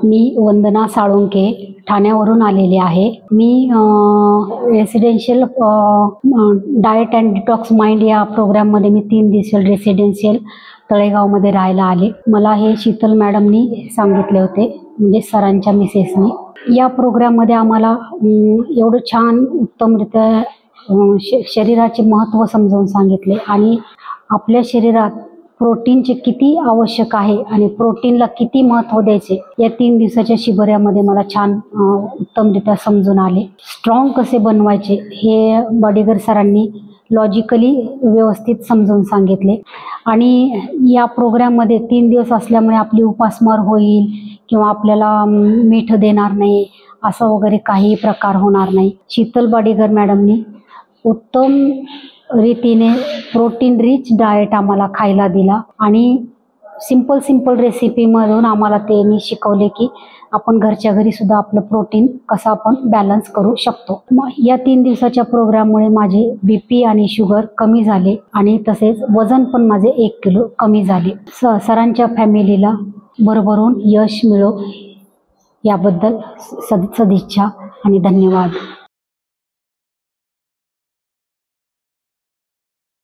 मी वंदना साळुंके ठाण्यावरून आलेले आहे। मी residential diet and detox mind या प्रोग्राममध्ये मी 3 दिवसीय रेसिडेन्शियल तळेगावमध्ये राहायला आले। मला हे शीतल मॅडमनी सांगितले होते, म्हणजे सरांच्या मिसेसनी। या प्रोग्राममध्ये आम्हाला एवढं छान उत्तमरित्या शरीराचे महत्त्व समजावून सांगितले आणि आपल्या शरीरात प्रोटीनचे किती आवश्यक आहे आणि प्रोटीनला किती महत्त्व द्यायचे या 3 दिवसाच्या शिबिरामध्ये मला छान उत्तमरित्या समजून आले। स्ट्रॉंग कसे बनवायचे हे बॉडीगर सरांनी लॉजिकली व्यवस्थित समजून सांगितले आणि या प्रोग्राममध्ये 3 दिवस असल्यामुळे आपली उपासमार होईल किंवा आपल्याला मीठ देणार नाही असं वगैरे काही प्रकार होणार नाही। शीतल बॉडीगर मॅडमनी उत्तम रीतीने प्रोटीन रिच डाएट आम्हाला खायला दिला आणि सिंपल रेसिपीमधून आम्हाला त्यांनी शिकवले की आपण घरच्या घरी सुद्धा आपलं प्रोटीन कसं आपण बॅलन्स करू शकतो। या 3 दिवसाच्या प्रोग्राममुळे माझे BP आणि शुगर कमी झाले आणि तसेच वजन पण माझे 1 किलो कमी झाले। सरांच्या फॅमिलीला भरभरून यश मिळो याबद्दल सदिच्छा आणि धन्यवाद।